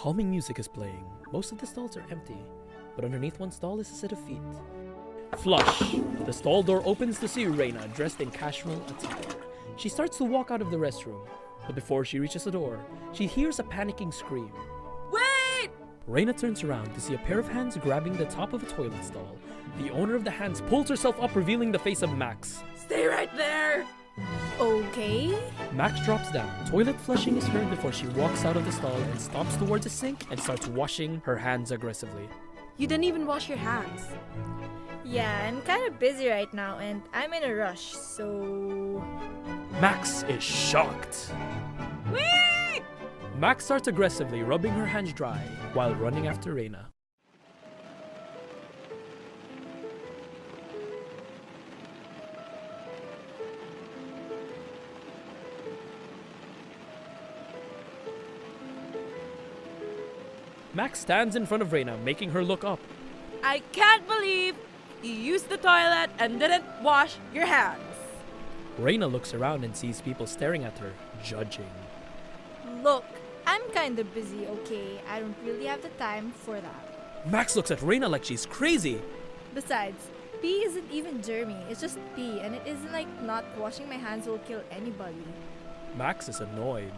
Calming music is playing. Most of the stalls are empty, but underneath one stall is a set of feet. Flush! The stall door opens to see Reina dressed in casual attire. She starts to walk out of the restroom, but before she reaches the door, she hears a panicking scream. Wait! Reina turns around to see a pair of hands grabbing the top of a toilet stall. The owner of the hands pulls herself up, revealing the face of Max. Stay right there! Okay. Max drops down. Toilet flushing is heard before she walks out of the stall and stomps towards the sink and starts washing her hands aggressively. You didn't even wash your hands. Yeah, I'm kind of busy right now and I'm in a rush, so... Max is shocked. Wait! Max starts aggressively rubbing her hands dry while running after Reina. Max stands in front of Reina, making her look up. I can't believe you used the toilet and didn't wash your hands. Reina looks around and sees people staring at her, judging. Look, I'm kind of busy, okay? I don't really have the time for that. Max looks at Reina like she's crazy. Besides, pee isn't even germy. It's just pee, and it isn't like not washing my hands will kill anybody. Max is annoyed.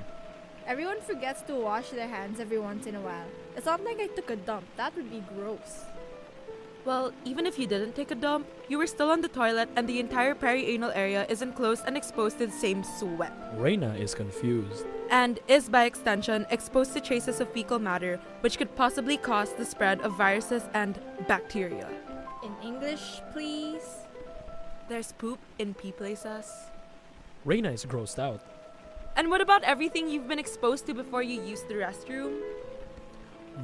Everyone forgets to wash their hands every once in a while. It's not like I took a dump. That would be gross. Well, even if you didn't take a dump, you were still on the toilet and the entire perianal area is enclosed and exposed to the same sweat. Reina is confused. And is, by extension, exposed to traces of fecal matter, which could possibly cause the spread of viruses and bacteria. In English, please. There's poop in pee places. Reina is grossed out. And what about everything you've been exposed to before you used the restroom?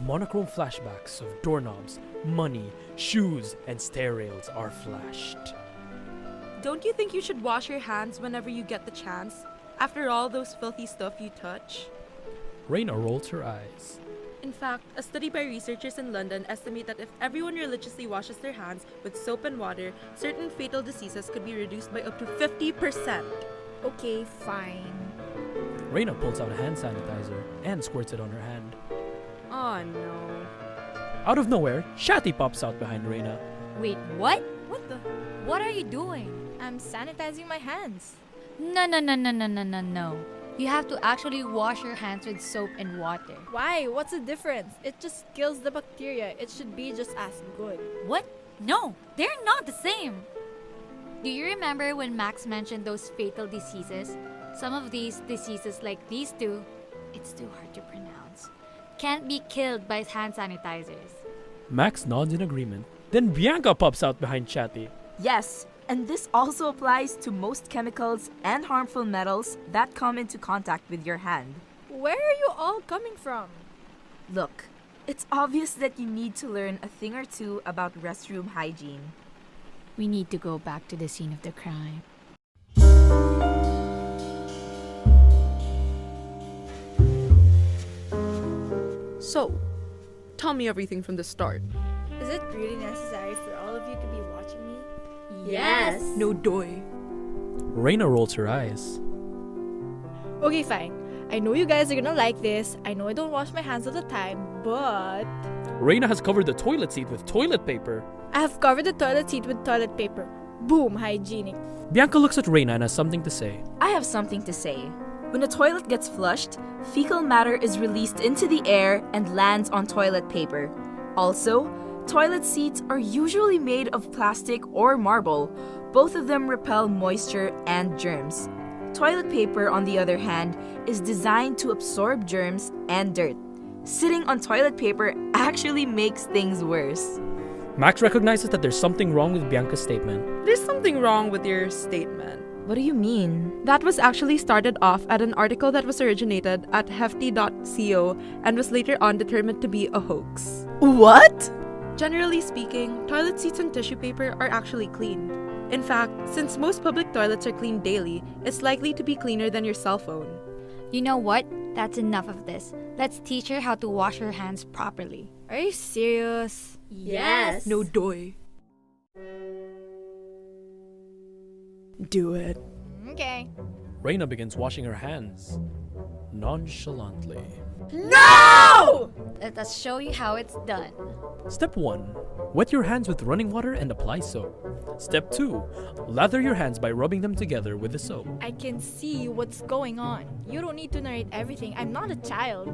Monochrome flashbacks of doorknobs, money, shoes, and stair rails are flashed. Don't you think you should wash your hands whenever you get the chance? After all those filthy stuff you touch? Reina rolls her eyes. In fact, a study by researchers in London estimate that if everyone religiously washes their hands with soap and water, certain fatal diseases could be reduced by up to 50%. Okay, fine. Reina pulls out a hand sanitizer and squirts it on her hand. Oh no. Out of nowhere, Shatty pops out behind Reina. Wait, what? What the? What are you doing? I'm sanitizing my hands. No. You have to actually wash your hands with soap and water. Why? What's the difference? It just kills the bacteria. It should be just as good. What? No, they're not the same. Do you remember when Max mentioned those fatal diseases? Some of these diseases, like these two, it's too hard to pronounce, can't be killed by hand sanitizers. Max nods in agreement. Then Bianca pops out behind Chatty. Yes, and this also applies to most chemicals and harmful metals that come into contact with your hand. Where are you all coming from? Look, it's obvious that you need to learn a thing or two about restroom hygiene. We need to go back to the scene of the crime. So, tell me everything from the start. Is it really necessary for all of you to be watching me? Yes. No doy. Reina rolls her eyes. Okay, fine. I know you guys are gonna like this. I know I don't wash my hands all the time, but... Reina has covered the toilet seat with toilet paper. I have covered the toilet seat with toilet paper. Boom, hygienic. Bianca looks at Reina and has something to say. I have something to say. When a toilet gets flushed, fecal matter is released into the air and lands on toilet paper. Also, toilet seats are usually made of plastic or marble. Both of them repel moisture and germs. Toilet paper, on the other hand, is designed to absorb germs and dirt. Sitting on toilet paper actually makes things worse. Max recognizes that there's something wrong with Bianca's statement. There's something wrong with your statement. What do you mean? That was actually started off at an article that was originated at hefty.co and was later on determined to be a hoax. What? Generally speaking, toilet seats and tissue paper are actually clean. In fact, since most public toilets are cleaned daily, it's likely to be cleaner than your cell phone. You know what? That's enough of this. Let's teach her how to wash her hands properly. Are you serious? Yes. No doy. Do it. Okay. Reina begins washing her hands. nonchalantly. Let us show you how it's done. Step 1. Wet your hands with running water and apply soap. Step 2. Lather your hands by rubbing them together with the soap. I can see what's going on. You don't need to narrate everything. I'm not a child.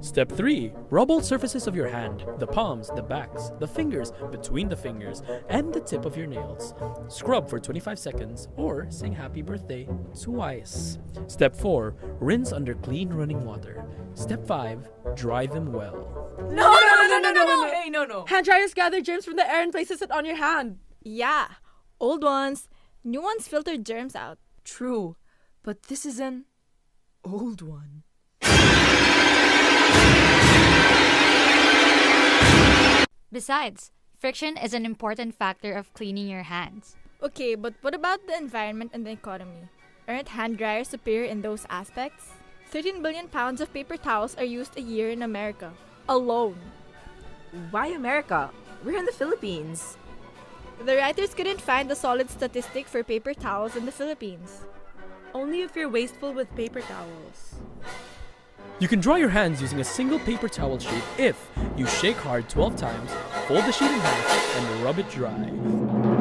Step 3. Rub all surfaces of your hand, the palms, the backs, the fingers, between the fingers, and the tip of your nails. Scrub for 25 seconds or sing happy birthday twice. Step 4. Rinse under clean running water. Step 5. Dry them well. No! Hey, no. Hand dryers gather germs from the air and places it on your hand. Yeah, old ones. New ones filter germs out. True, but this is an old one. Besides, friction is an important factor of cleaning your hands. Okay, but what about the environment and the economy? Aren't hand dryers superior in those aspects? 13 billion pounds of paper towels are used a year in America. Alone. Why America? We're in the Philippines. The writers couldn't find a solid statistic for paper towels in the Philippines. Only if you're wasteful with paper towels. You can dry your hands using a single paper towel sheet if you shake hard 12 times, fold the sheet in half, and rub it dry.